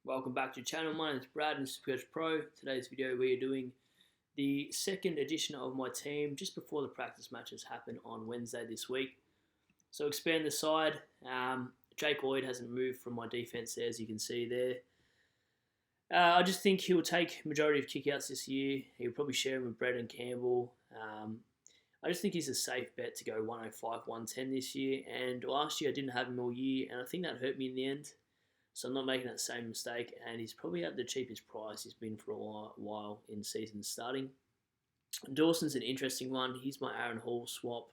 Welcome back to the channel. My name is Brad and SuperCoach Pro. Today's video we are doing the second edition of my team just before the practice matches happen on Wednesday this week. So expand the side. Jake Lloyd hasn't moved from my defense there, as you can see there. I just think he'll take majority of kickouts this year. He'll probably share them with Brendan Campbell. I just think he's a safe bet to go 105, 110 this year. And last year I didn't have him all year, and I think that hurt me in the end. So I'm not making that same mistake, and he's probably at the cheapest price he's been for a while in season starting. Dawson's an interesting one. He's my Aaron Hall swap.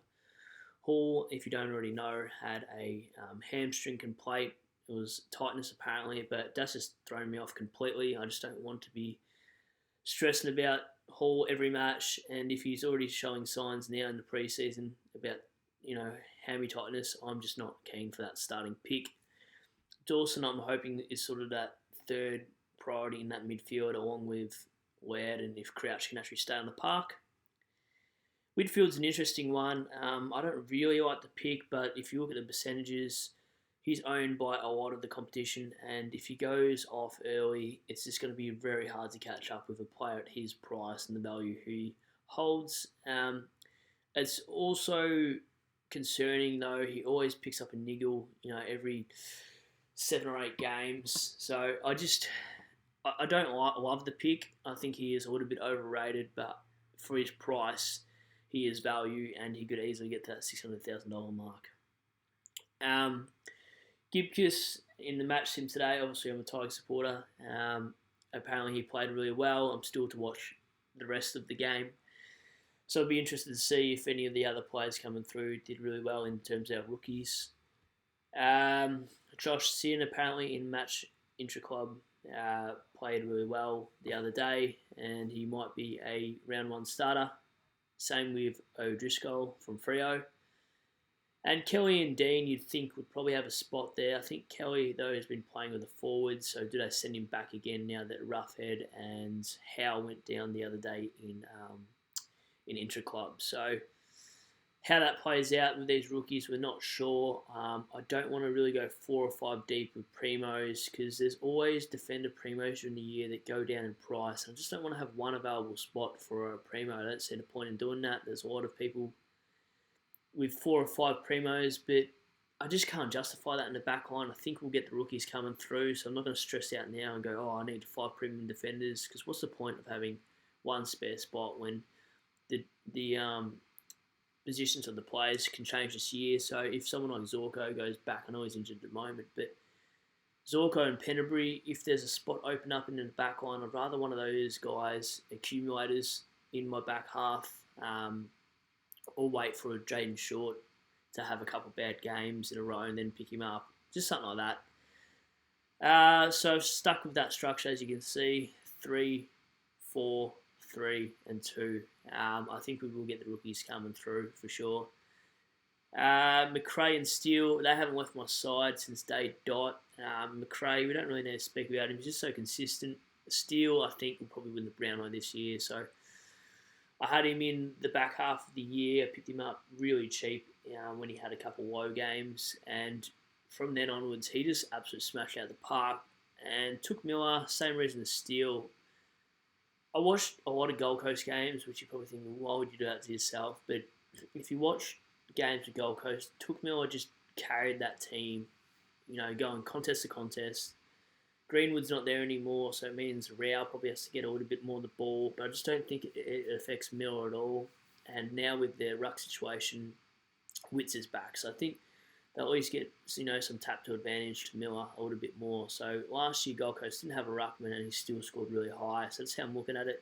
Hall, if you don't already know, had a hamstring complaint. It was tightness apparently, but that's just thrown me off completely. I just don't want to be stressing about Hall every match, and if he's already showing signs now in the preseason about hammy tightness, I'm just not keen for that starting pick. Dawson, I'm hoping, is sort of that third priority in that midfield, along with Laird, and if Crouch can actually stay on the park. Whitfield's an interesting one. I don't really like the pick, but if you look at the percentages, he's owned by a lot of the competition, and if he goes off early, it's just going to be very hard to catch up with a player at his price and the value he holds. It's also concerning, though. He always picks up a niggle, every 7 or 8 games. So I don't love the pick. I think he is a little bit overrated, but for his price, he is value, and he could easily get to that $600,000 mark. Gibcus in the match sim today, obviously I'm a Tiger supporter. Apparently he played really well. I'm still to watch the rest of the game. So I'll be interested to see if any of the other players coming through did really well in terms of our rookies. Josh Sin apparently in match intra-club played really well the other day, and he might be a round 1 starter. Same with O'Driscoll from Freo. And Kelly and Dean, you'd think, would probably have a spot there. I think Kelly, though, has been playing with the forwards, so do they send him back again now that Roughhead and Howe went down the other day in intra-club? So how that plays out with these rookies, we're not sure. I don't want to really go 4 or 5 deep with primos, because there's always defender primos during the year that go down in price. I just don't want to have one available spot for a primo. I don't see the point in doing that. There's a lot of people with 4 or 5 primos, but I just can't justify that in the back line. I think we'll get the rookies coming through, so I'm not going to stress out now and go, I need 5 premium defenders, because what's the point of having one spare spot when the positions of the players can change this year? So if someone like Zorko goes back, I know he's injured at the moment, but Zorko and Penderbury, if there's a spot open up in the back line, I'd rather one of those guys, accumulators, in my back half, or wait for a Jaden Short to have a couple bad games in a row and then pick him up. Just something like that. So I've stuck with that structure, as you can see, 3, 4, 3 and 2. I think we will get the rookies coming through for sure. McRae and Steele, they haven't left my side since day dot. McRae, we don't really need to speak about him. He's just so consistent. Steele, I think, will probably win the Brownlow this year. So I had him in the back half of the year. I picked him up really cheap when he had a couple low games. And from then onwards, he just absolutely smashed out the park. And took Miller, same reason as Steele. I watched a lot of Gold Coast games, which you're probably thinking, why would you do that to yourself? But if you watch games with Gold Coast, Took Miller just carried that team, going contest to contest. Greenwood's not there anymore, so it means Rao probably has to get a little bit more of the ball, but I just don't think it affects Miller at all. And now with their ruck situation, Witts is back, so I think they'll at least get some tap to advantage to Miller a little bit more. So last year Gold Coast didn't have a ruckman, and he still scored really high, so that's how I'm looking at it.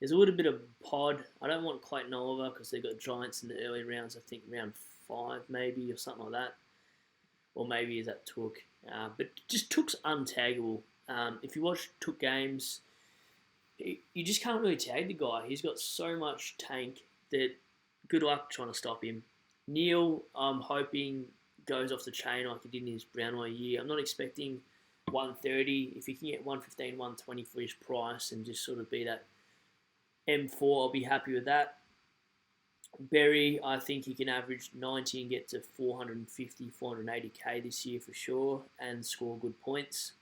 There's a little bit of pod. I don't want Clayton Oliver because they've got Giants in the early rounds, I think round 5 maybe, or something like that. Or maybe is that Took. But just Took's untaggable. If you watch Took games, you just can't really tag the guy. He's got so much tank that good luck trying to stop him. Neil, I'm hoping, goes off the chain like he did in his Brownlow year. I'm not expecting 130. If he can get 115, 120 for his price and just sort of be that M4, I'll be happy with that. Berry, I think he can average 90 and get to 450, 480k this year for sure and score good points.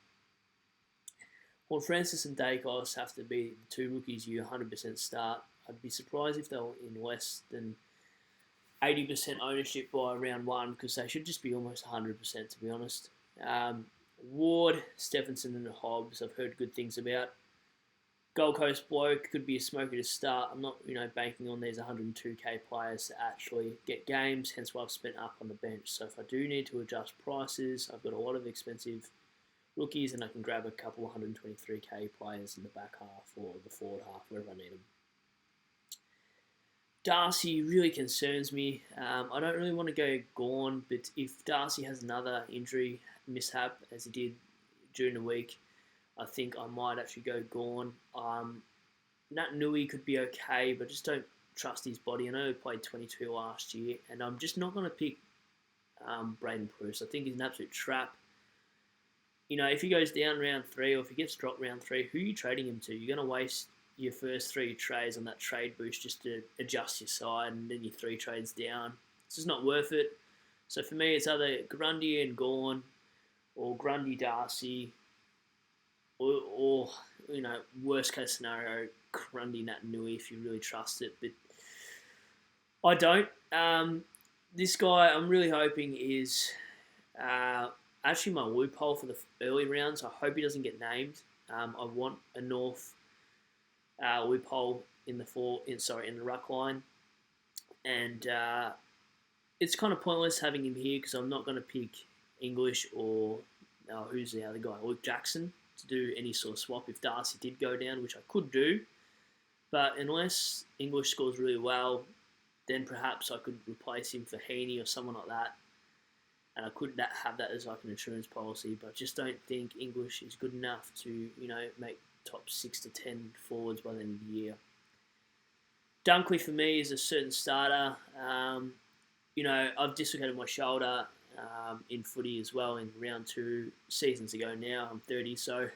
Well, Francis and Dacos have to be the two rookies you 100% start. I'd be surprised if they were in less than 80% ownership by round one, because they should just be almost 100%, to be honest. Ward, Stephenson and Hobbs, I've heard good things about. Gold Coast bloke could be a smoker to start. I'm not, banking on these 102k players to actually get games, hence why I've spent up on the bench. So if I do need to adjust prices, I've got a lot of expensive rookies and I can grab a couple 123k players in the back half or the forward half, wherever I need them. Darcy really concerns me. I don't really want to go Gawn, but if Darcy has another injury mishap, as he did during the week, I think I might actually go Gawn. Nat Nui could be okay, but just don't trust his body. I know he played 22 last year, and I'm just not going to pick Braden Bruce. I think he's an absolute trap. If he goes down round 3 or if he gets dropped round 3, who are you trading him to? You're going to waste your first 3 trades on that trade boost just to adjust your side, and then your 3 trades down. It's just not worth it. So for me, it's either Grundy and Gawn or Grundy Darcy or worst case scenario, Grundy Nat Nui if you really trust it. But I don't. This guy, I'm really hoping is actually my loophole for the early rounds. I hope he doesn't get named. I want a North loophole in the ruck line, and it's kind of pointless having him here because I'm not going to pick English or who's the other guy, Luke Jackson, to do any sort of swap if Darcy did go down, which I could do. But unless English scores really well, then perhaps I could replace him for Heaney or someone like that. And I could have that as like an insurance policy, but I just don't think English is good enough to, make top 6 to 10 forwards by the end of the year. Dunkley for me is a certain starter. I've dislocated my shoulder in footy as well in round 2 seasons ago now. I'm 30, so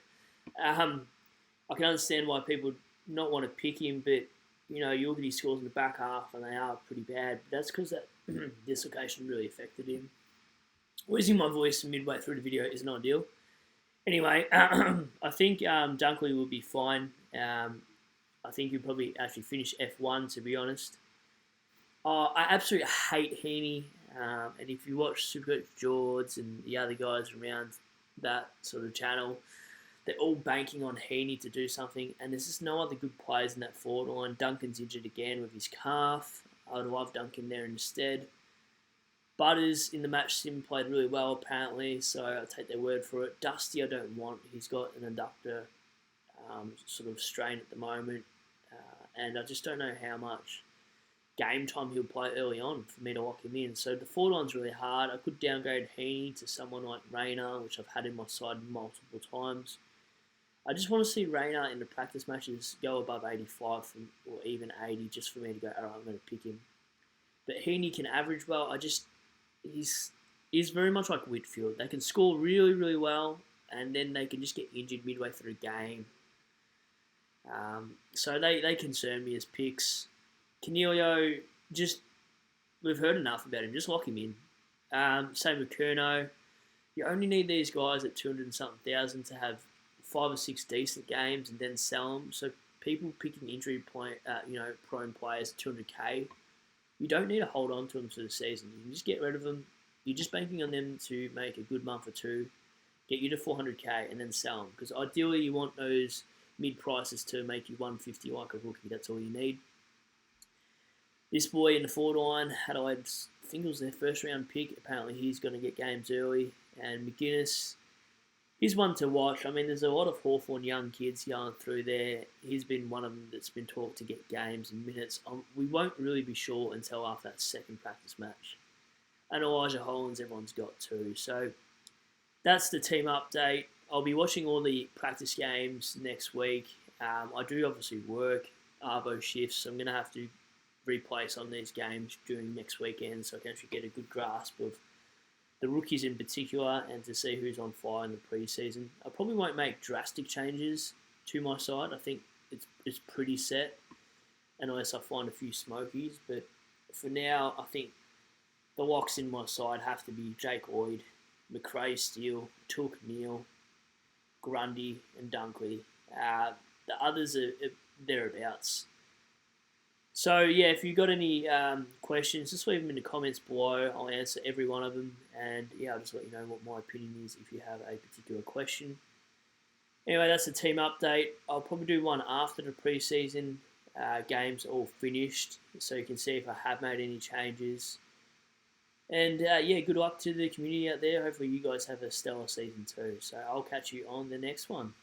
I can understand why people not want to pick him, but you look at his scores in the back half and they are pretty bad. But that's because that dislocation really affected him. Losing my voice midway through the video isn't ideal. Anyway, I think Dunkley will be fine. I think he'll probably actually finish F1, to be honest. I absolutely hate Heaney. And if you watch SuperCoach George and the other guys around that sort of channel, they're all banking on Heaney to do something. And there's just no other good players in that forward line. Duncan's injured again with his calf. I'd love Duncan there instead. Butters in the match sim played really well apparently, so I'll take their word for it. Dusty I don't want. He's got an adductor sort of strain at the moment, and I just don't know how much game time he'll play early on for me to lock him in. So the forward line's really hard. I could downgrade Heaney to someone like Rayner, which I've had in my side multiple times. I just want to see Rayner in the practice matches go above 85 or even 80 just for me to go, all right, I'm going to pick him. But Heaney can average well. He's very much like Whitfield. They can score really, really well, and then they can just get injured midway through a game. So they concern me as picks. Canelio, we've heard enough about him. Just lock him in. Same with Curnow. You only need these guys at 200 and something thousand to have 5 or 6 decent games and then sell them. So people picking prone players at 200k, you don't need to hold on to them for the season. You can just get rid of them. You're just banking on them to make a good month or two, get you to 400k, and then sell them. Because ideally, you want those mid prices to make you 150 like a rookie. That's all you need. This boy in the forward line, Adelaide, I think it was their first round pick. Apparently, he's going to get games early. And McGuinness, he's one to watch. I mean, there's a lot of Hawthorn young kids going through there. He's been one of them that's been taught to get games and minutes. We won't really be sure until after that second practice match. And Elijah Hollands, everyone's got too. So that's the team update. I'll be watching all the practice games next week. I do obviously work Arvo shifts, so I'm going to have to replay some of these games during next weekend so I can actually get a good grasp of the rookies in particular and to see who's on fire in the preseason. I probably won't make drastic changes to my side. I think it's pretty set unless I find a few smokies. But for now, I think the locks in my side have to be Jake Lloyd, McRae Steele, Took Neal, Grundy, and Dunkley. The others are thereabouts. So yeah, if you've got any questions, just leave them in the comments below. I'll answer every one of them, and yeah, I'll just let you know what my opinion is if you have a particular question. Anyway, that's the team update. I'll probably do one after the preseason games all finished, so you can see if I have made any changes. And yeah, good luck to the community out there. Hopefully you guys have a stellar season too. So I'll catch you on the next one.